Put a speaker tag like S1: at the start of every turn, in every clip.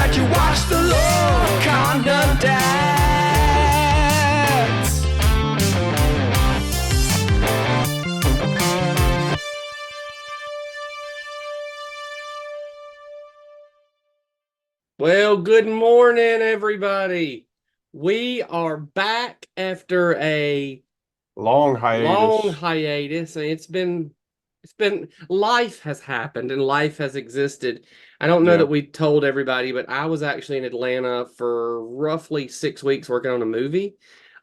S1: that you watch the Lorcana dance.
S2: Well, good morning, everybody. We are back after a
S3: Long
S2: long
S3: hiatus.
S2: hiatus. And it's been life has happened and life has existed. I don't know that
S3: Yeah.
S2: we told everybody, but I was actually in Atlanta for roughly 6 weeks working on a movie.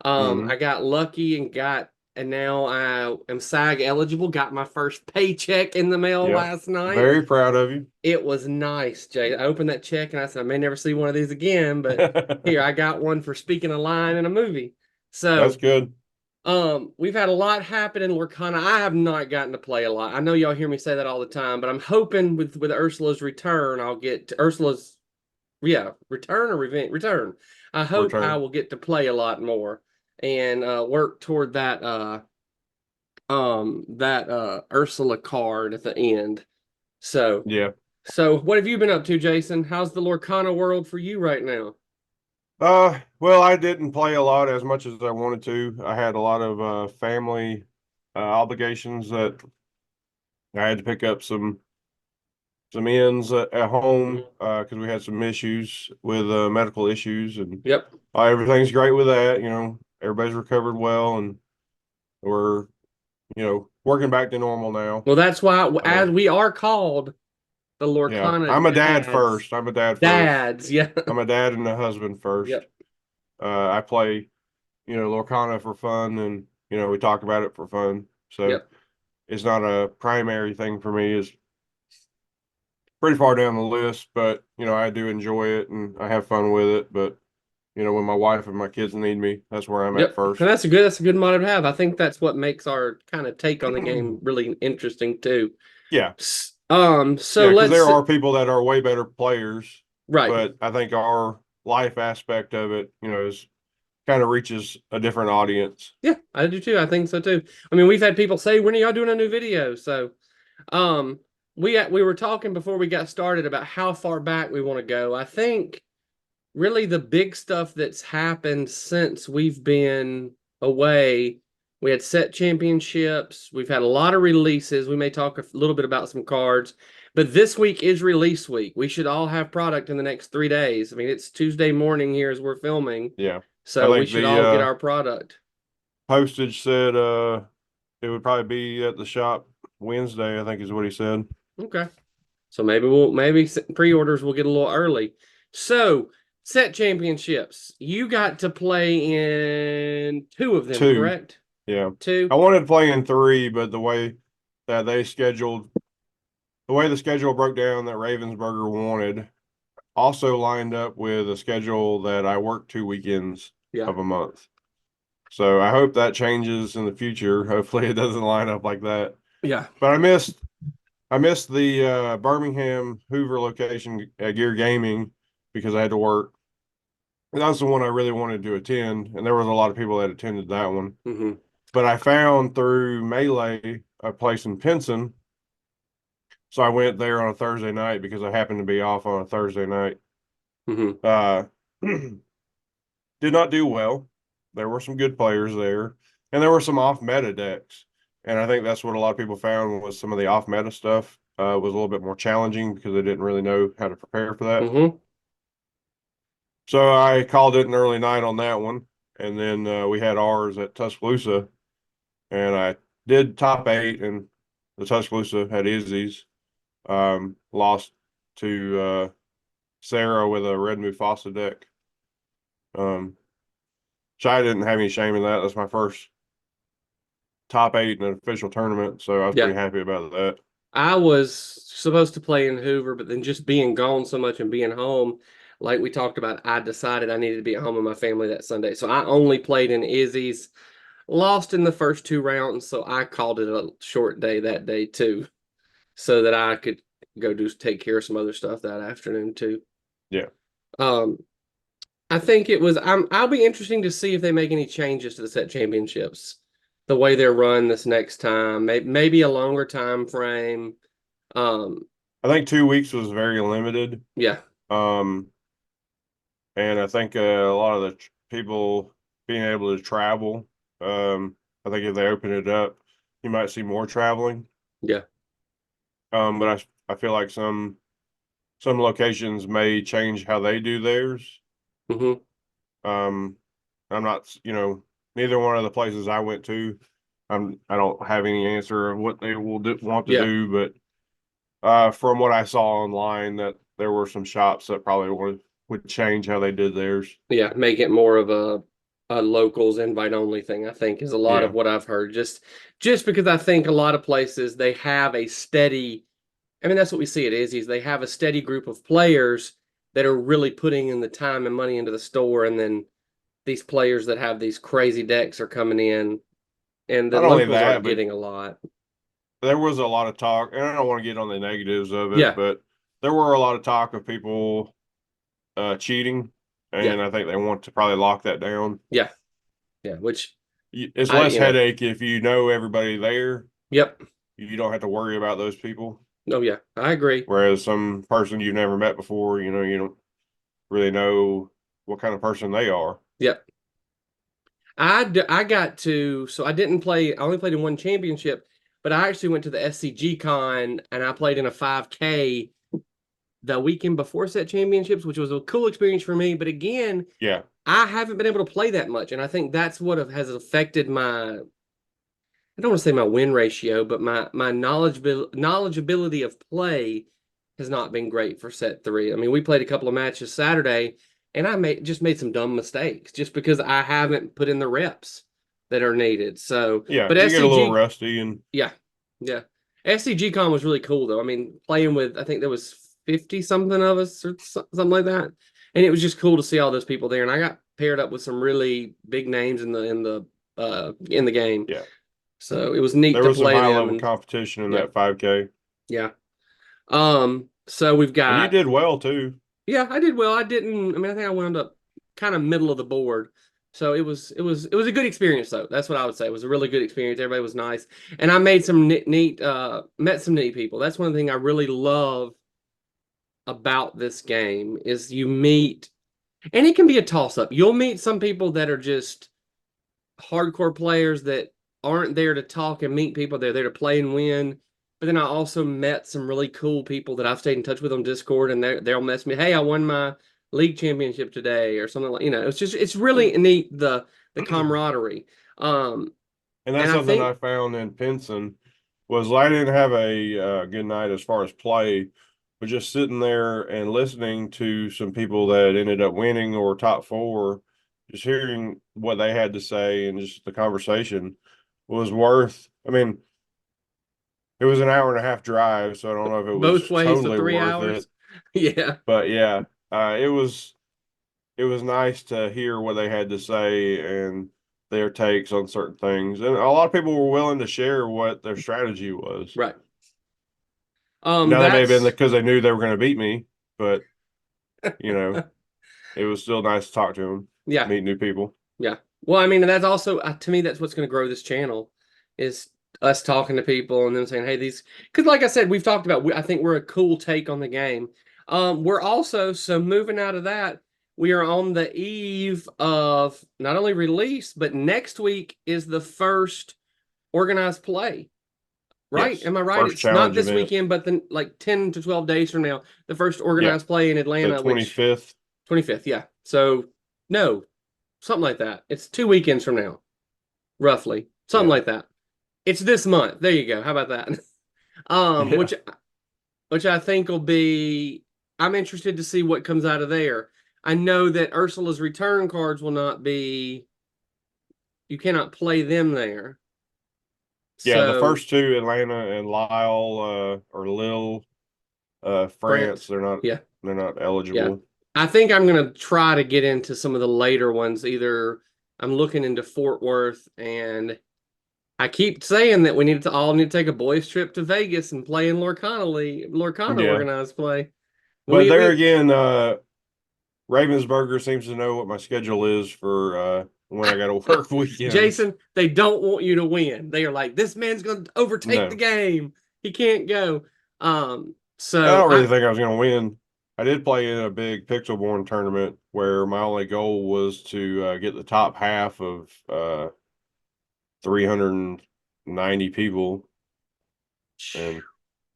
S3: Hmm.
S2: I got lucky and now I am SAG eligible. Got my first paycheck in the mail
S3: Yeah.
S2: last night.
S3: Very proud of you.
S2: It was nice, Jay. I opened that check and I said, I may never see one of these again, but here, I got one for speaking a line in a movie.
S3: That's
S2: So,
S3: good.
S2: we've had a lot happen in Lorcana. I have not gotten to play a lot. I know y'all hear me say that all the time, but I'm hoping with Ursula's return, I'll get to Ursula's, yeah, return or revenge? Return. I hope I
S3: Return.
S2: will get to play a lot more and work toward that Ursula card at the end. So,
S3: Yeah.
S2: so, what have you been up to, Jason? How's the Lorcana world for you right now?
S3: Well, I didn't play a lot as much as I wanted to. I had a lot of family obligations that I had to pick up some ends at home
S2: Mhm.
S3: because we had some issues with medical issues, and
S2: Yep.
S3: everything's great with that. Everybody's recovered well, and we're working back to normal now.
S2: Well, that's why,
S3: Uh,
S2: as we are called the
S3: yeah,
S2: Lorcana
S3: I'm a dad
S2: dads.
S3: first. I'm a dad first.
S2: Dads, yeah.
S3: I'm a dad and a husband first.
S2: Yep.
S3: I play, Lorcana for fun, and we talk about it for fun. So
S2: Yep.
S3: it's not a primary thing for me. It's pretty far down the list, but I do enjoy it and I have fun with it. But when my wife and my kids need me, that's where I'm at
S2: Yep. And
S3: first.
S2: that's a good motto to have. I think that's what makes our kind of take on the game really interesting too.
S3: Yeah,
S2: So
S3: yeah, because there
S2: let's
S3: are people that are way better players,
S2: right.
S3: but I think our life aspect of it, is kind of reaches a different audience.
S2: Yeah, I do too. I think so too. I mean, we've had people say, when are y'all doing a new video? So um we were talking before we got started about how far back we want to go. I think really the big stuff that's happened since we've been away. We had set championships. We've had a lot of releases. We may talk a little bit about some cards, but this week is release week. We should all have product in the next 3 days. I mean, it's Tuesday morning here as we're filming,
S3: Yeah. I
S2: so we
S3: think
S2: should
S3: the
S2: all get our product.
S3: postage said it would probably be at the shop Wednesday, I think is what he said.
S2: Okay, so maybe pre-orders will get a little early. So set championships. You got to play in two of them,
S3: Two.
S2: correct?
S3: Yeah.
S2: Two.
S3: I wanted to play in three, but that the way the schedule broke down that Ravensburger wanted also lined up with a schedule that I work 2 weekends
S2: Yeah.
S3: of a month. So I hope that changes in the future. Hopefully it doesn't line up like that.
S2: Yeah.
S3: But I missed the Birmingham Hoover location at Gear Gaming because I had to work. And that was the one I really wanted to attend, and there was a lot of people that attended that one.
S2: Hmm.
S3: But I found through Melee a place in Pinson, so I went there on a Thursday night because I happened to be off on a Thursday night.
S2: Hmm.
S3: Uh, did not do well. There were some good players there, and there were some off meta decks. And I think that's what a lot of people found was some of the off meta stuff was a little bit more challenging because they didn't really know how to prepare for that.
S2: Hmm.
S3: So I called it an early night on that one, and then we had ours at Tuscaloosa, and I did top eight, and the Tuscaloosa had Izzy's. Lost to Sarah with a red Mufasa deck. Um, Shy didn't have any shame in that. That's my first top eight in an official tournament, so I was
S2: Yeah.
S3: pretty happy about that.
S2: I was supposed to play in Hoover, but then just being gone so much and being home, like we talked about, I decided I needed to be at home with my family that Sunday. So I only played in Izzy's, lost in the first two rounds, so I called it a short day that day too, so that I could go take care of some other stuff that afternoon too.
S3: Yeah,
S2: Um, I think I'll be interesting to see if they make any changes to the set championships, the way they're run this next time. Maybe a longer time frame. Um,
S3: I think 2 weeks was very limited.
S2: yeah.
S3: Um, and I think a lot of the people being able to travel. I think if they open it up, you might see more traveling.
S2: Yeah.
S3: But I feel like some locations may change how they do theirs.
S2: Hmm.
S3: Um, I'm not, neither one of the places I went to, I don't have any answer of what they will want to
S2: Yeah.
S3: do, but from what I saw online, that there were some shops that probably would change how they did theirs.
S2: Yeah. Make it more of a locals invite only thing, I think, is a lot of
S3: Yeah,
S2: what I've heard. Just because I think a lot of places they have a steady, I mean, that's what we see at Izzy's. They have a steady group of players that are really putting in the time and money into the store, and then these players that have these crazy decks are coming in, and the
S3: not only
S2: locals
S3: that,
S2: aren't
S3: but
S2: getting a lot.
S3: there was a lot of talk, and I don't want to get on the negatives of it,
S2: Yeah.
S3: but there were a lot of talk of people cheating,
S2: Yeah.
S3: and I think they want to probably lock that down.
S2: Yeah. Yeah. Which
S3: It's
S2: I,
S3: less headache if you know everybody there.
S2: yep.
S3: You don't have to worry about those people.
S2: Oh, yeah. I agree.
S3: Whereas some person you've never met before, you don't really know what kind of person they are.
S2: Yep. I got to, so I didn't play, I only played in one championship, but I actually went to the SCG con and I played in a 5K the weekend before set championships, which was a cool experience for me. But again,
S3: Yeah.
S2: I haven't been able to play that much. And I think that's what has affected my, I don't want to say my win ratio, but my knowledgeability of play has not been great for set three. I mean, we played a couple of matches Saturday, and I just made some dumb mistakes just because I haven't put in the reps that are needed. So,
S3: Yeah.
S2: but
S3: You get a little
S2: SCG,
S3: rusty and
S2: yeah, yeah, SCG Con was really cool though. I mean, playing with I think there was 50 something of us or something like that, and it was just cool to see all those people there. And I got paired up with some really big names in the game.
S3: yeah.
S2: So it was neat
S3: There
S2: to
S3: was some
S2: play
S3: high
S2: them
S3: level
S2: and
S3: competition in
S2: yeah,
S3: that 5K.
S2: yeah. So we've
S3: And you
S2: got
S3: did well too.
S2: yeah, I did well. I mean I think I wound up kind of middle of the board. So it was a good experience though. That's what I would say. It was a really good experience. Everybody was nice. And I made some neat met some neat people. That's one thing I really love about this game is you meet and it can be a toss up. You'll meet some people that are just hardcore players that aren't there to talk and meet people. They're there to play and win. But then I also met some really cool people that I've stayed in touch with on Discord, and they'll mess me. Hey, I won my league championship today, or something like. It's really neat the camaraderie. Um,
S3: And
S2: and
S3: that's
S2: I
S3: something I
S2: think
S3: found in Pinson was I didn't have a good night as far as play, but just sitting there and listening to some people that ended up winning or top four, just hearing what they had to say and just the conversation was worth. I mean, it was an hour and a half drive, so I don't know if it
S2: both
S3: was
S2: ways, so
S3: totally
S2: three
S3: worth it.
S2: hours. Yeah,
S3: But yeah, it was nice to hear what they had to say and their takes on certain things. And a lot of people were willing to share what their strategy was.
S2: right.
S3: Now that may have been
S2: That's
S3: because they knew they were going to beat me, but you know, it was still nice to talk to them,
S2: yeah.
S3: meet new people.
S2: Yeah. Well, I mean, and that's also to me that's what's going to grow this channel is us talking to people and then saying, "Hey, these," because like I said, we've talked about. I think we're a cool take on the game. We're also so moving out of that. We are on the eve of not only release, but next week is the first organized play. Right?
S3: Yes,
S2: Am I right?
S3: first
S2: It's not
S3: challenge
S2: this
S3: event,
S2: weekend, but then like 10 to 12 days from now, the first
S3: yeah,
S2: organized play in
S3: the
S2: Atlanta, which
S3: 25th.
S2: 25th. Yeah. So no, something like that. It's 2 weekends from now, roughly, something
S3: Yeah,
S2: like that. It's this month. There you go. How about that? um,
S3: yeah,
S2: which which I think will be. I'm interested to see what comes out of there. I know that Ursula's return cards will not be. You cannot play them there.
S3: yeah. The
S2: So
S3: first two, Atlanta and Lyle or Lille, France,
S2: France, yeah,
S3: they're not
S2: yeah.
S3: eligible.
S2: I think I'm gonna try to get into some of the later ones. Either I'm looking into Fort Worth and I keep saying that we need to take a boys trip to Vegas and play in Lorcana
S3: Yeah,
S2: organized play.
S3: but there
S2: We
S3: again, Ravensburger seems to know what my schedule is for when I got to work weekends.
S2: Jason, they don't want you to win. They are like, this man's going to overtake the
S3: No,
S2: game. He can't go.
S3: I
S2: So
S3: don't really think I was going to win. I did play in a big Pixelborn tournament where my only goal was to get the top half of 390 people, and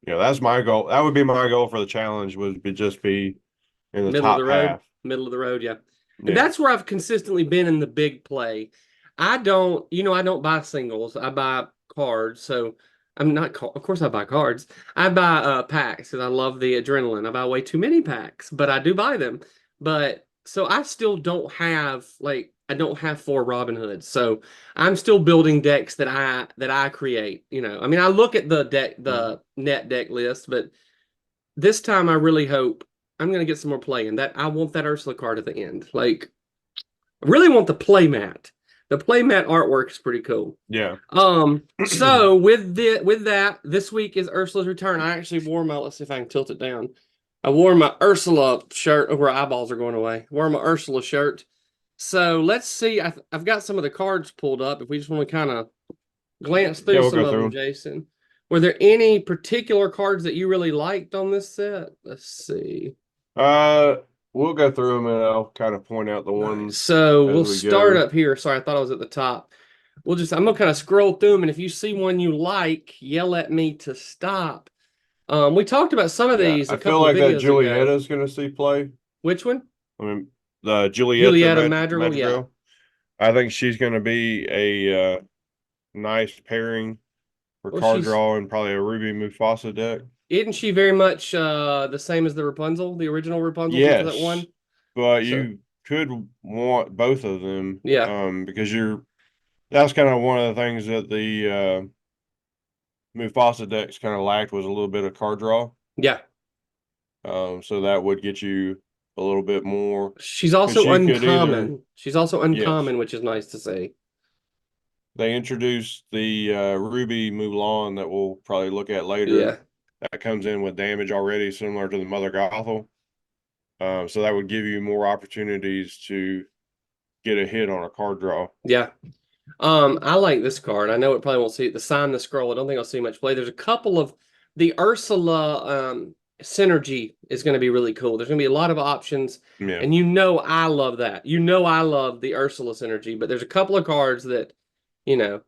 S3: that's my goal. That would be my goal for the challenge, would be just be in the
S2: Middle of the
S3: top
S2: road.
S3: half.
S2: Middle of the road, yeah. And
S3: Yeah.
S2: that's where I've consistently been in the big play. I don't buy singles. I buy cards. So I'm not, of course I buy cards. I buy packs because I love the adrenaline. I buy way too many packs, but I do buy them. But so I still don't have I don't have 4 Robin Hoods. So I'm still building decks that I create. I mean I look at the net deck list, but this time I really hope I'm gonna get some more play in that. I want that Ursula card at the end. Like, I really want the playmat. The playmat artwork is pretty cool.
S3: Yeah.
S2: So with that, this week is Ursula's return. I actually wore my, let's see if I can tilt it down. I wore my Ursula shirt. Oh, her eyeballs are going away. Wore my Ursula shirt. So let's see. I've got some of the cards pulled up. If we just want to kind of glance through
S3: we'll
S2: some
S3: go
S2: of
S3: through
S2: them,
S3: them.
S2: Jason. Were there any particular cards that you really liked on this set? Let's see.
S3: We'll go through them and I'll kind of point out the ones
S2: So
S3: as
S2: we'll
S3: we
S2: start
S3: go.
S2: up here. Sorry, I thought I was at the top. I'm gonna kind of scroll through them, and if you see one you like, yell at me to stop. We talked about some of
S3: Yeah,
S2: these a
S3: I feel
S2: couple of
S3: like that
S2: videos ago.
S3: Julietta's going to see play.
S2: Which one?
S3: I mean, the
S2: Julietta Madrigal, yeah.
S3: Madrigal. I think she's going to be a nice pairing for
S2: Well,
S3: card draw and probably a Ruby Mufasa deck.
S2: Isn't she very much the same as the Rapunzel, the original Rapunzel from that one?
S3: But you could want both of them.
S2: Yeah.
S3: Because that's kind of one of the things that the Mufasa decks kind of lacked, was a little bit of card draw.
S2: Yeah.
S3: So that would get you a little bit more.
S2: She's also uncommon. She's also uncommon,
S3: Yes.
S2: which is nice to see.
S3: They introduced the Ruby Mulan that we'll probably look at later.
S2: Yeah.
S3: That comes in with damage already, similar to the Mother Gothel. So that would give you more opportunities to get a hit on a card draw.
S2: Yeah. I like this card. I know it probably won't see it. The Sign the Scroll. I don't think I'll see much play. There's a couple of the Ursula synergy is going to be really cool. There's going to be a lot of options.
S3: Yeah.
S2: And I love that. I love the Ursula synergy, but there's a couple of cards that,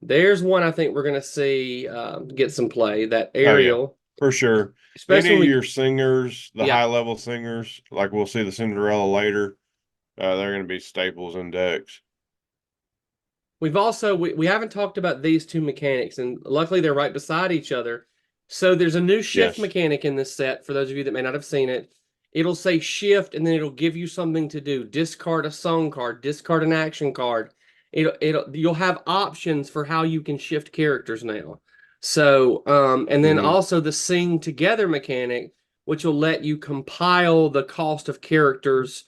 S2: there's one I think we're going to see get some play. That Ariel.
S3: Oh, yeah, for sure.
S2: Especially
S3: any of your singers, the
S2: Yeah.
S3: high-level singers, like we'll see the Cinderella later, they're going to be staples in decks.
S2: We've also we haven't talked about these two mechanics, and luckily they're right beside each other. So there's a new shift mechanic in this set. For those of you that may not have seen it, it'll say shift, and then it'll give you something to do. Discard a song card, discard an action card. You'll have options for how you can shift characters now. So and then also the sing together mechanic, which will let you compile the cost of characters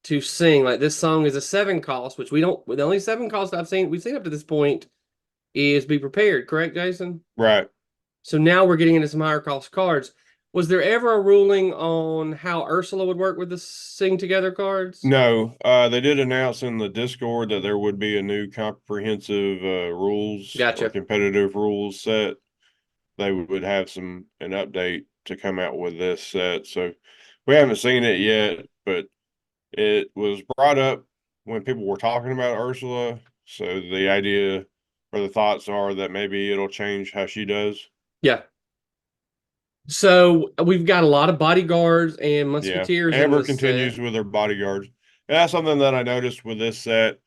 S2: to sing. Like this song is a 7 cost, which we don't. The only 7 cost we've seen up to this point is Be Prepared. Correct, Jason?
S3: Right.
S2: So now we're getting into some higher cost cards. Was there ever a ruling on how Ursula would work with the Sing Together cards?
S3: No, they did announce in the Discord that there would be a new comprehensive rules or competitive rules set. They would have an update to come out with this set. So we haven't seen it yet, but it was brought up when people were talking about Ursula. So the idea or the thoughts are that maybe it'll change how she does.
S2: Yeah. So we've got a lot of bodyguards and musketeers.
S3: Yeah. Amber continues with her bodyguards. And that's something that I noticed with this set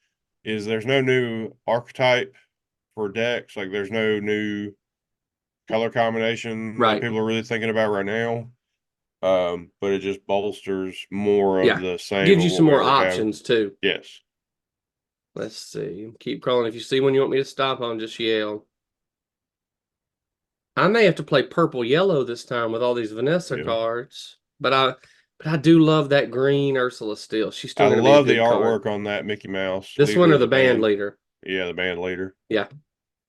S3: is there's no new archetype for decks. Like there's no new color combination that people are really thinking about right now. But it just bolsters more of the same.
S2: Gives you some more options too.
S3: Yes.
S2: Let's see. Keep crawling. If you see one you want me to stop on, just yell. I may have to play purple yellow this time with all these Vanessa cards, but I do love that green Ursula still. She's still going to be a good
S3: the artwork
S2: card.
S3: on that Mickey Mouse.
S2: This one or the band leader?
S3: Yeah, the band leader.
S2: Yeah,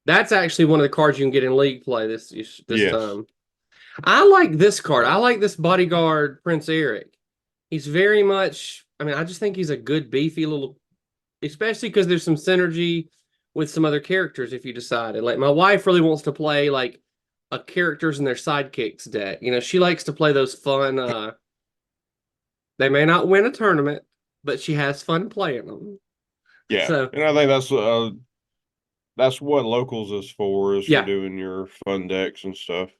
S2: that's actually one of the cards you can get in league play this time. I like this card. I like this bodyguard Prince Eric. He's very much. I mean, I just think he's a good beefy little, especially because there's some synergy with some other characters. If you decided, like my wife really wants to play like a characters and their sidekicks deck. She likes to play those fun They may not win a tournament, but she has fun playing them.
S3: Yeah,
S2: So
S3: and I think that's what locals is for
S2: yeah,
S3: doing your fun decks and stuff.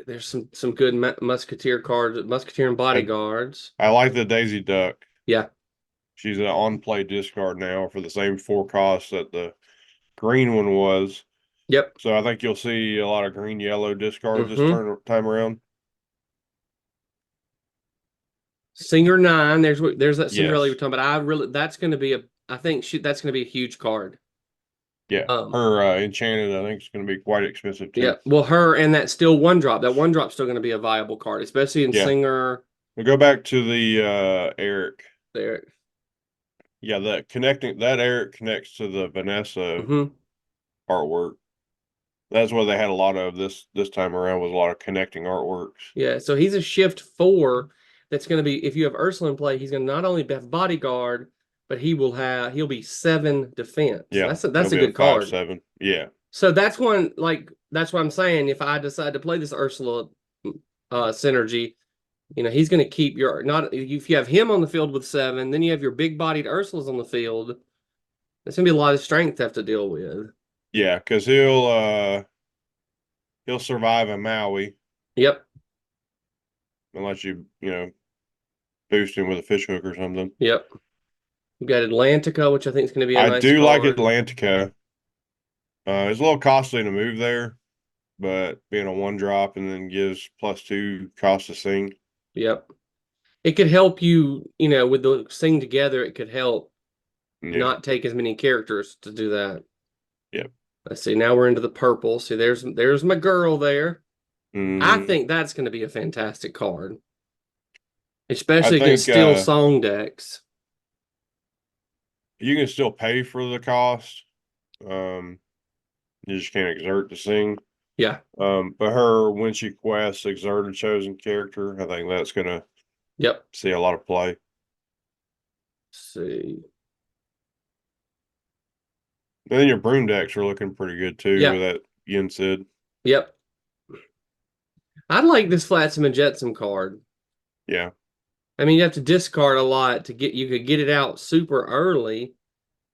S2: there's some good musketeer cards, musketeer and bodyguards.
S3: I like the Daisy Duck.
S2: Yeah,
S3: She's an on-play discard now for the same 4 costs that the green one was.
S2: yep.
S3: So I think you'll see a lot of green yellow discards this
S2: Mm-hmm.
S3: time around.
S2: Singer 9. There's that Cinderella you're
S3: Yes.
S2: talking about. I really that's going to be a. I think that's going to be a huge card.
S3: Yeah.
S2: Um,
S3: Her Enchanted, I think, is going to be quite expensive
S2: yeah.
S3: too.
S2: Well, her and that still one drop. That one drop's still going to be a viable card, especially in
S3: Yeah.
S2: Singer.
S3: We'll go back to the Eric.
S2: There.
S3: Yeah, that Eric connects to the Vanessa
S2: Mm-hmm.
S3: artwork. That's what they had a lot of this time around, was a lot of connecting artworks.
S2: Yeah. So he's a shift 4. That's going to be if you have Ursula in play, he's going to not only have bodyguard, but he'll be 7 defense.
S3: Yeah,
S2: That's
S3: he'll
S2: a
S3: be a
S2: good card.
S3: 5/7. Yeah.
S2: So that's one that's what I'm saying. If I decide to play this Ursula synergy, he's going to keep your not if you have him on the field with 7, then you have your big bodied Ursulas on the field. There's going to be a lot of strength to have to deal with.
S3: Yeah, because he'll survive a Maui
S2: Yep.
S3: unless you boost him with a fish hook or something.
S2: Yep. You got Atlantica, which I think is going to be a
S3: I
S2: nice
S3: do like
S2: card.
S3: Atlantica. It's a little costly to move there, but being a 1-drop and then gives +2 cost to sing.
S2: Yep. It could help you, with the sing together, it could help
S3: Yeah.
S2: not take as many characters to do that.
S3: Yep.
S2: Let's see. Now we're into the purple. See, there's my girl there. I
S3: Mm-hmm.
S2: think that's going to be a fantastic card,
S3: I
S2: especially against
S3: think
S2: steel song decks.
S3: you can still pay for the cost. You just can't exert to sing.
S2: Yeah.
S3: But her, when she quests, exert a chosen character. I think that's gonna
S2: Yep.
S3: see a lot of play.
S2: Let's see.
S3: And then your broom decks are looking pretty good too
S2: Yeah.
S3: with that Yin Sid.
S2: Yep. I'd like this Flotsam and Jetsam card.
S3: Yeah.
S2: I mean, you have to discard a lot you could get it out super early,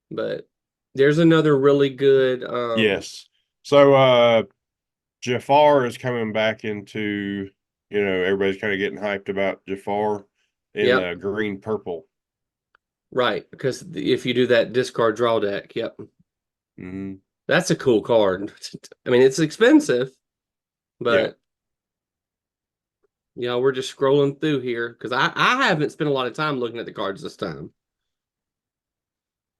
S2: but there's another really good
S3: Yes. So Jafar is coming back into, everybody's kind of getting hyped about Jafar in
S2: Yep.
S3: green purple.
S2: Right, because if you do that discard draw deck, yep.
S3: Mm-hmm.
S2: That's a cool card. I mean, it's expensive, but we're just scrolling through here because I haven't spent a lot of time looking at the cards this time.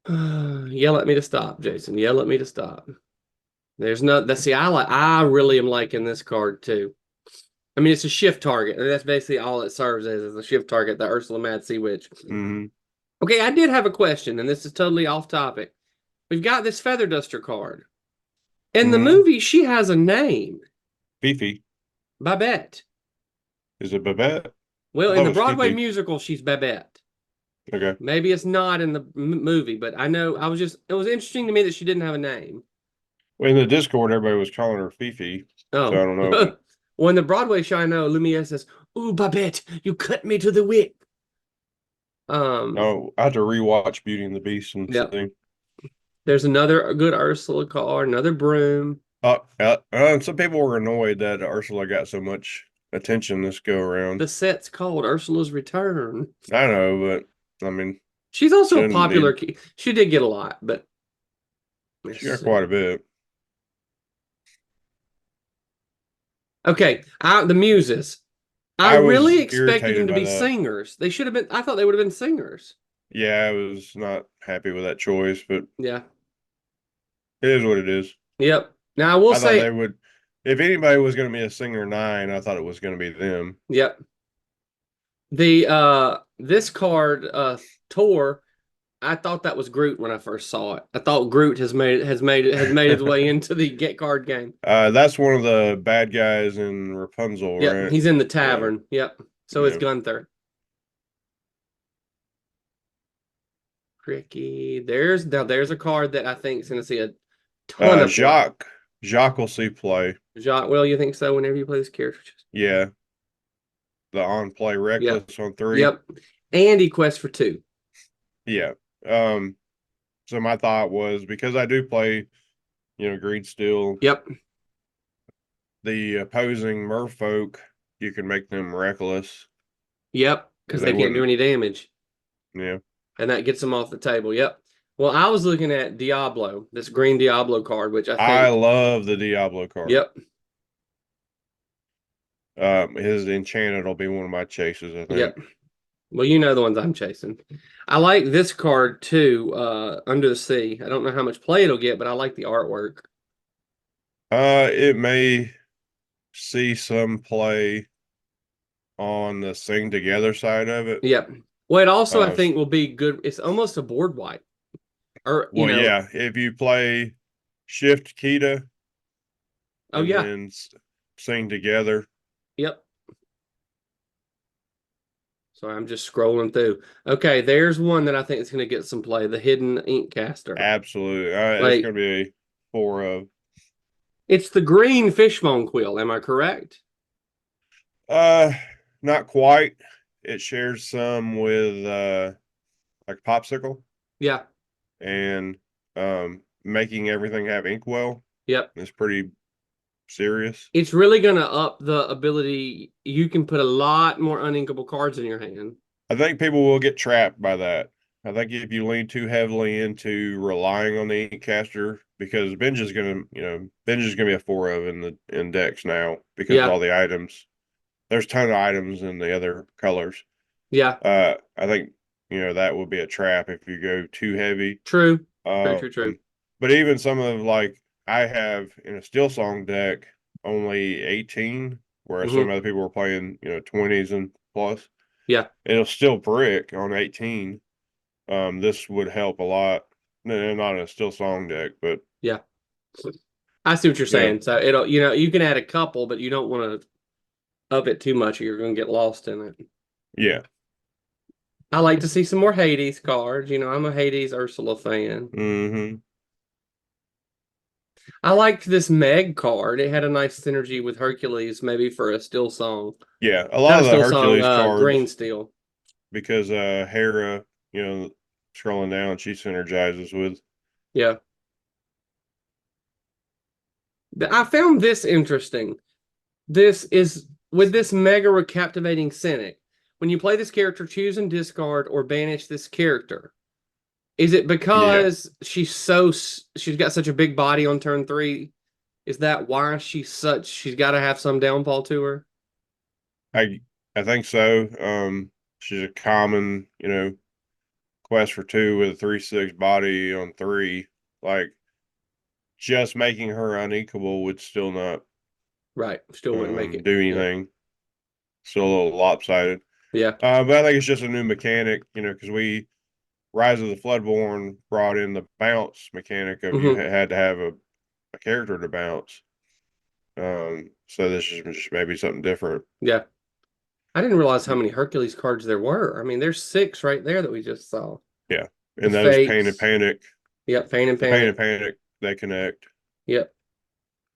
S2: Yell at me to stop, Jason. Yell at me to stop. There's no that's see, I really am liking this card too. I mean, it's a shift target. And that's basically all it serves as is a shift target, the Ursula Mad Sea Witch.
S3: Mm-hmm.
S2: Okay, I did have a question, and this is totally off topic. We've got this Feather Duster card. In the movie, she has a name.
S3: Fifi.
S2: Babette.
S3: Is it Babette?
S2: Well, in the
S3: was
S2: Broadway
S3: Fifi.
S2: musical, she's Babette.
S3: Okay.
S2: Maybe it's not in the movie, but I know it was interesting to me that she didn't have a name.
S3: Well, in the Discord, everybody was calling her Fifi.
S2: Oh.
S3: So I don't know.
S2: Well, in the Broadway show, I know Lumiere says, "Ooh, Babette, you cut me to the whip."
S3: Oh, I have to rewatch Beauty and the Beast and
S2: Yep.
S3: thing.
S2: There's another good Ursula card, another broom.
S3: Some people were annoyed that Ursula got so much attention this go around.
S2: The set's called Ursula's Return.
S3: I know, but I mean,
S2: She's also a
S3: shouldn't
S2: popular. She did get a lot, but
S3: she got quite a bit.
S2: Okay, the Muses. I
S3: I was
S2: really expected them
S3: irritated
S2: to
S3: by
S2: be
S3: that.
S2: singers. They should have been. I thought they would have been singers.
S3: Yeah, I was not happy with that choice, but
S2: Yeah.
S3: it is what it is.
S2: Yep. Now I will
S3: I thought they
S2: say,
S3: would. If anybody was going to be a singer 9, I thought it was going to be them.
S2: yep. The this card Tor, I thought that was Groot when I first saw it. I thought Groot has made his way into the get card game.
S3: That's one of the bad guys in Rapunzel,
S2: Yep,
S3: right?
S2: he's in the tavern. Yep. So is
S3: Yeah.
S2: Gunther. Tricky. There's a card that I think is going to see a ton of play.
S3: Jacques will see play.
S2: Jacques, well, you think so whenever you play this character?
S3: Yeah. the on play reckless on 3.
S2: Yep. And he quests for 2.
S3: Yeah. So my thought was, because I do play, green steel,
S2: Yep.
S3: the opposing merfolk, you can make them reckless.
S2: Yep. Because they can't do any damage.
S3: Yeah.
S2: And that gets them off the table. Yep. Well, I was looking at Diablo, this green Diablo card, which I
S3: I
S2: think.
S3: love the Diablo card.
S2: Yep.
S3: His Enchanted will be one of my chases, I think.
S2: Yep. Well, you know the ones I'm chasing. I like this card too, Under the Sea. I don't know how much play it'll get, but I like the artwork.
S3: It may see some play on the Sing Together side of it.
S2: Yep. Well, it also I think will be good. It's almost a board wipe. Or
S3: well, yeah, if you play Shift Kita
S2: Oh
S3: and
S2: yeah.
S3: then Sing Together.
S2: Yep. So I'm just scrolling through. Okay, there's one that I think is going to get some play. The Hidden Ink Caster.
S3: Absolutely. It's going to be a 4 of.
S2: It's the green fishbone quill. Am I correct?
S3: Not quite. It shares some with like Popsicle.
S2: Yeah.
S3: And making everything have inkwell.
S2: Yep.
S3: Is pretty serious.
S2: It's really going to up the ability. You can put a lot more uninkable cards in your hand.
S3: I think people will get trapped by that. I think if you lean too heavily into relying on the ink caster, because Benj is gonna be a 4 of in decks now because of all the items. There's a ton of items in the other colors.
S2: Yeah.
S3: I think that would be a trap if you go too heavy.
S2: True. True.
S3: But even some of, like, I have in a Steel Song deck only 18, whereas some other people are playing 20s and plus.
S2: Yeah.
S3: It'll still brick on 18. This would help a lot. No, not in a Steel Song deck, but
S2: yeah. I see what you're saying. So it'll, you can add a couple, but you don't want to up it too much or you're going to get lost in it.
S3: Yeah.
S2: I like to see some more Hades cards. I'm a Hades Ursula fan.
S3: Mm-hmm.
S2: I liked this Meg card. It had a nice synergy with Hercules, maybe for a Steel Song.
S3: Yeah, a lot of the Hercules cards,
S2: Green Steel.
S3: because Hera, scrolling down, she synergizes with.
S2: Yeah. I found this interesting. This is with this mega recaptivating cynic. When you play this character, choose and discard or banish this character. Is it because she's got such a big body on turn 3? Is that why she's got to have some downfall to her?
S3: I think so. She's a common, quest for 2 with a 3/6 body on 3. Like, just making her unequal would still not
S2: still wouldn't make it
S3: do anything. Still a little lopsided.
S2: Yeah.
S3: But I think it's just a new mechanic, because we Rise of the Floodborn brought in the bounce mechanic of you had to have a character to bounce. So this is just maybe something different.
S2: Yeah. I didn't realize how many Hercules cards there were. I mean, there's 6 right there that we just saw.
S3: Yeah. And those Pain and Panic.
S2: Yep, Pain and
S3: Panic, they connect.
S2: Yep.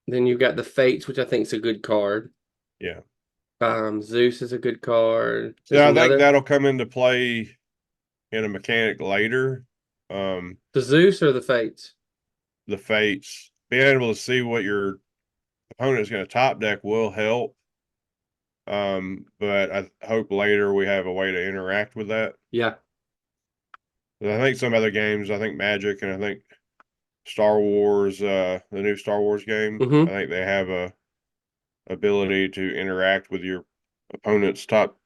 S2: Then you've got the Fates, which I think is a good card.
S3: Yeah.
S2: Zeus is a good card.
S3: I think that'll come into play in a mechanic later.
S2: The Zeus or the Fates?
S3: The Fates. Being able to see what your opponent is going to top deck will help. But I hope later we have a way to interact with that.
S2: Yeah.
S3: I think some other games, I think Magic and I think Star Wars, the new Star Wars game, I think they have a ability to interact with your opponent's top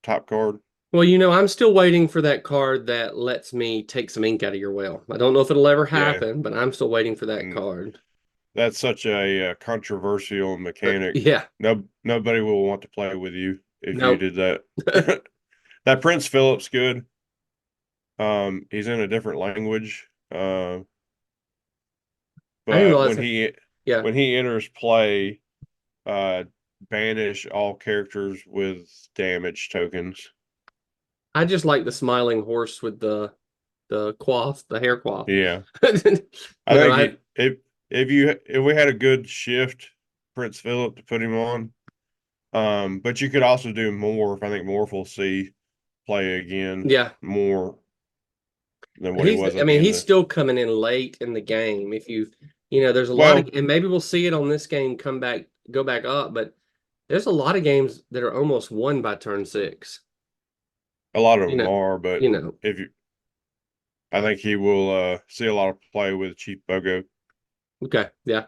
S3: card.
S2: Well, I'm still waiting for that card that lets me take some ink out of your well. I don't know if it'll ever happen, but I'm still waiting for that card.
S3: That's such a controversial mechanic.
S2: Yeah.
S3: Nobody will want to play with you if you did that. That Prince Philip's good. He's in a different language. But when he enters play, banish all characters with damage tokens.
S2: I just like the smiling horse with the coif, the hair coif.
S3: Yeah. I think if we had a good shift Prince Philip to put him on, But you could also do Morph. I think Morph will see play again
S2: Yeah.
S3: more than what he
S2: He's
S3: was
S2: I
S3: at the
S2: mean,
S3: end
S2: he's
S3: of.
S2: still coming in late in the game. If there's a lot of,
S3: Well,
S2: and maybe we'll see it on this game go back up, but there's a lot of games that are almost won by turn six.
S3: a lot of
S2: You
S3: them
S2: know,
S3: are, but
S2: you know.
S3: if you, I think he will see a lot of play with Chief Bogo.
S2: Okay, yeah.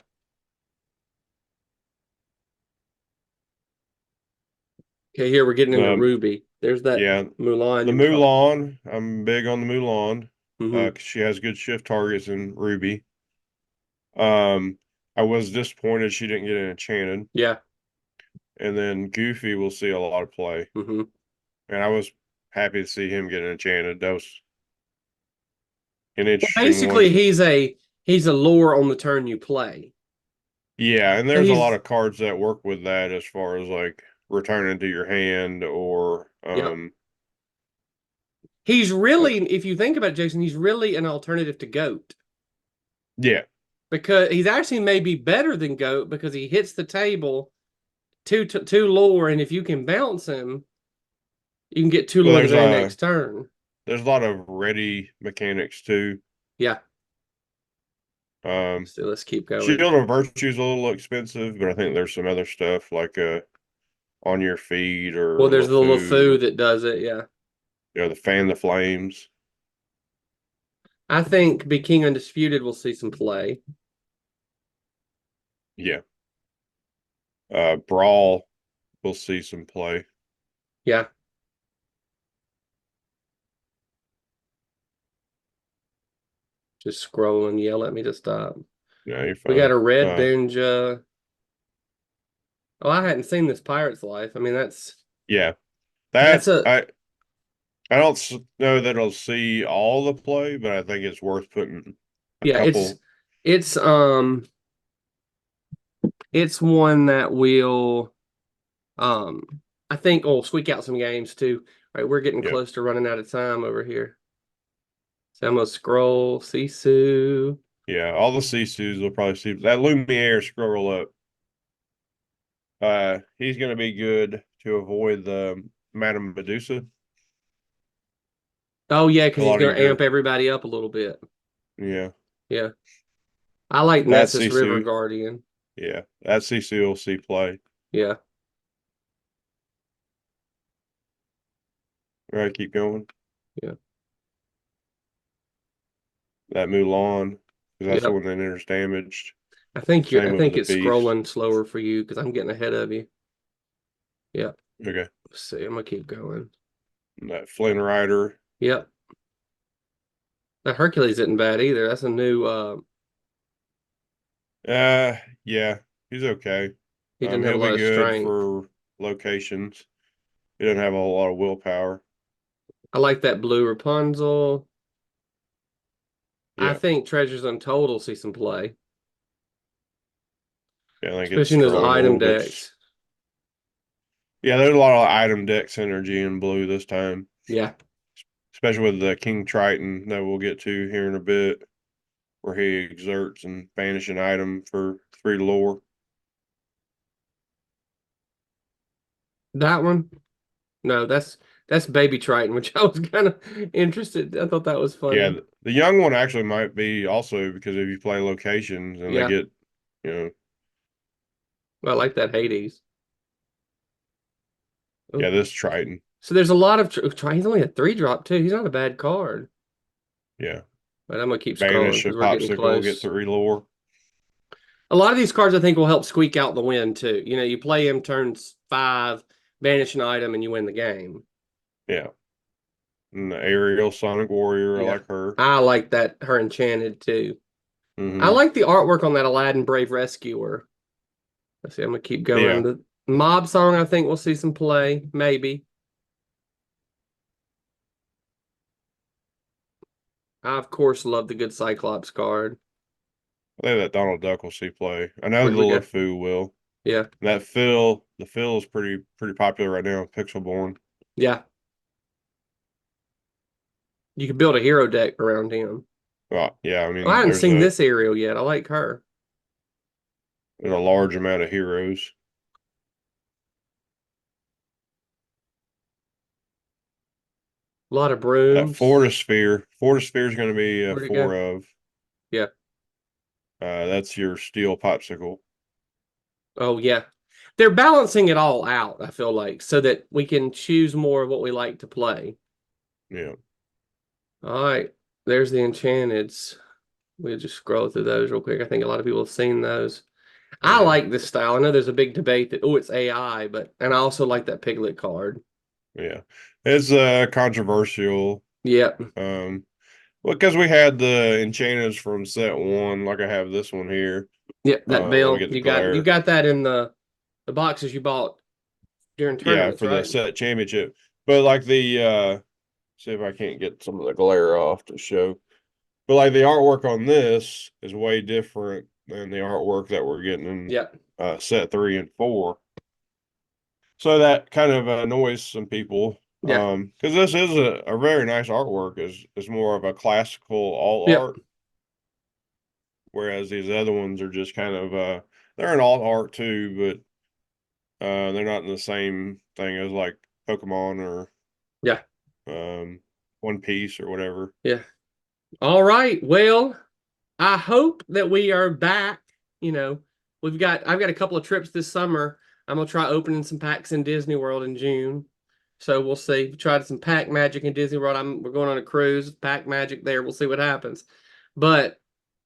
S2: Okay, here we're getting into
S3: Um,
S2: Ruby. There's that
S3: yeah,
S2: Mulan
S3: the
S2: you were talking.
S3: Mulan. I'm big on the Mulan.
S2: Hmm.
S3: 'Cause she has good shift targets in Ruby. Um, I was disappointed she didn't get an enchanted,
S2: Yeah.
S3: and then Goofy will see a lot of play,
S2: Hmm.
S3: and I was happy to see him get an enchanted. That was an
S2: Well,
S3: interesting
S2: basically,
S3: one.
S2: he's a lure on the turn you play.
S3: Yeah, and
S2: So
S3: there's a lot
S2: he's
S3: of cards that work with that as far as like returning to your hand or
S2: Yep. He's
S3: uh,
S2: really, if you think about it, Jason, he's really an alternative to Goat
S3: yeah.
S2: because he's actually maybe better than Goat because he hits the table two lore, and if you can bounce him, you can get two
S3: Well,
S2: lore the very next turn.
S3: there's a lot of ready mechanics too.
S2: Yeah.
S3: Um,
S2: So let's keep going.
S3: Shield of Virtue is a little expensive, but I think there's some other stuff like on your feet
S2: Well,
S3: or
S2: there's the LeFou
S3: LeFou,
S2: that does it. Yeah.
S3: the fan the flames.
S2: I think Be King Undisputed will see some play.
S3: Yeah. Brawl will see some play.
S2: Yeah. Just scroll and yell at me to stop.
S3: Yeah, you're
S2: We got
S3: fine.
S2: a red Benja. Oh, I hadn't seen this Pirate's Life. I mean,
S3: Yeah.
S2: that's
S3: That
S2: a
S3: I don't know that I'll see all the play, but I think it's worth putting a
S2: yeah,
S3: couple.
S2: it's it's one that will um I think will squeak out some games too. All right, we're getting
S3: Yeah,
S2: close to running out of time over here. So I'm gonna scroll, Sisu.
S3: yeah. All the Sisus will probably see that Lumiere scroll up. He's going to be good to avoid the Madame Medusa.
S2: Oh yeah,
S3: A
S2: because he's
S3: lot
S2: gonna amp
S3: easier.
S2: everybody up a little bit.
S3: Yeah,
S2: Yeah. I like
S3: that
S2: Nessus River
S3: Sisu.
S2: Guardian.
S3: Yeah, that Sisu will see play.
S2: Yeah.
S3: All right, keep going.
S2: Yeah.
S3: That Mulan, because that's the
S2: Yep.
S3: one that enters damaged.
S2: I
S3: Same with
S2: think
S3: the
S2: it's
S3: beast.
S2: scrolling slower for you because I'm getting ahead of you. Yeah.
S3: Okay,
S2: Let's see. I'm gonna keep going.
S3: and that Flynn Rider.
S2: Yep. That Hercules isn't bad either. That's a new
S3: Uh, yeah, he's okay.
S2: he didn't have a
S3: He'll be
S2: lot of
S3: good
S2: strength.
S3: for locations. He doesn't have a whole lot of willpower.
S2: I like that blue Rapunzel. I
S3: Yeah,
S2: think Treasures Untold will see some play,
S3: yeah, I think it's
S2: especially in those
S3: scrolling a
S2: item
S3: little bit.
S2: decks.
S3: Yeah, there's a lot of item deck synergy in blue this time,
S2: Yeah.
S3: especially with the King Triton that we'll get to here in a bit, where he exerts and banish an item for 3 lore.
S2: That one? No, that's Baby Triton, which I was kind of interested. I thought that was
S3: Yeah,
S2: funny.
S3: the young one actually might be also because if you play locations and they
S2: Yeah.
S3: get, you know,
S2: I like that Hades.
S3: yeah,
S2: Oh.
S3: this Triton.
S2: So there's a lot of he's only a 3-drop too. He's not a bad card.
S3: Yeah,
S2: But I'm gonna keep scrolling
S3: banish a
S2: because we're getting
S3: popsicle, get
S2: close.
S3: 3 lore.
S2: A lot of these cards I think will help squeak out the win too. You play him turns 5, banish an item, and you win the game.
S3: Yeah, and the Aerial Sonic Warrior, I
S2: Yeah.
S3: like her.
S2: I like that her enchanted too. I
S3: Hmm.
S2: like the artwork on that Aladdin Brave Rescuer. Let's see, I'm gonna keep going.
S3: Yeah,
S2: The mob song I think we'll see some play, maybe. I of course love the good Cyclops card.
S3: I think that Donald Duck will see play. I know
S2: Where'd
S3: the
S2: we go?
S3: LeFou will.
S2: Yeah.
S3: And that Phil, the Phil is pretty popular right now. Pixelborn.
S2: Yeah. You could build a hero deck around him.
S3: Well, yeah, I
S2: Oh, I
S3: mean,
S2: hadn't seen this aerial yet. I like her.
S3: there's a large amount of heroes.
S2: A lot of
S3: That
S2: brooms.
S3: Fortisphere is going to be
S2: Where'd it
S3: 4
S2: go?
S3: of.
S2: Yeah.
S3: That's your steel popsicle.
S2: Oh yeah. They're balancing it all out, I feel like, so that we can choose more of what we like to play.
S3: Yeah.
S2: All right. There's the Enchanteds. We'll just scroll through those real quick. I think a lot of people have seen those. I
S3: Yeah.
S2: like this style. I know there's a big debate that, oh, it's AI, but and I also like that Piglet card.
S3: Yeah. It's controversial.
S2: Yep.
S3: Well, because we had the Enchanted from set 1, like I have this one here.
S2: Yep, that
S3: When we
S2: bill.
S3: get the
S2: You
S3: glare.
S2: got that in the boxes you bought during
S3: Yeah,
S2: tournaments,
S3: for the
S2: right?
S3: set championship. But like the see if I can't get some of the glare off to show. But like the artwork on this is way different than the artwork that we're getting in
S2: Yep.
S3: set 3 and 4. So that kind of annoys some people.
S2: Yeah.
S3: Because this is a very nice artwork. Is more of a classical alt
S2: Yep.
S3: art, whereas these other ones are just kind of they're an alt art too, but they're not in the same thing as like Pokemon or
S2: Yeah.
S3: One Piece or whatever.
S2: Yeah. All right. Well, I hope that we are back. You know, I've got a couple of trips this summer. I'm gonna try opening some packs in Disney World in June. So we'll see. We tried some pack magic in Disney World. We're going on a cruise, pack magic there. We'll see what happens. But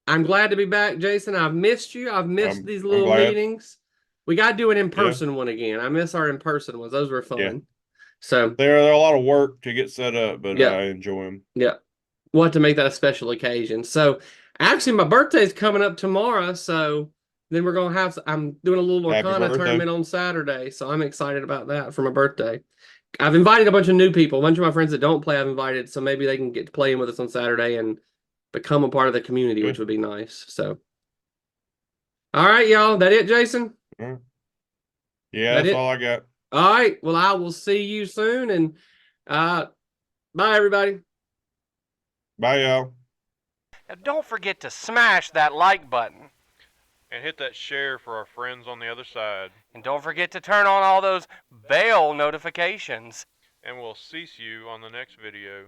S2: I'm glad to be back, Jason. I've missed you. I've missed these
S3: I'm
S2: little
S3: glad.
S2: meetings. We got to do an
S3: Yeah,
S2: in-person one again. I miss our in-person ones. Those were
S3: yeah.
S2: fun. So,
S3: They're a lot of work to get set up, but
S2: yeah,
S3: I enjoy them.
S2: yeah. We'll have to make that a special occasion. So, actually, my birthday's coming up tomorrow. So, then we're going to I'm doing a little
S3: Happy
S2: Lorcana
S3: birthday.
S2: tournament on Saturday. So, I'm excited about that for my birthday. I've invited a bunch of new people. A bunch of my friends that don't play, I've invited. So, maybe they can get to playing with us on Saturday and become a part of the community, which
S3: Good.
S2: would be nice. So, all right, y'all. That it, Jason?
S3: Yeah,
S2: That
S3: that's
S2: it?
S3: all I got.
S2: All right. Well, I will see you soon. And uh, bye, everybody.
S3: Bye, y'all.
S1: Now don't forget to smash that like button.
S3: And hit that share for our friends on the other side.
S1: And don't forget to turn on all those bell notifications.
S3: And we'll cease you on the next video.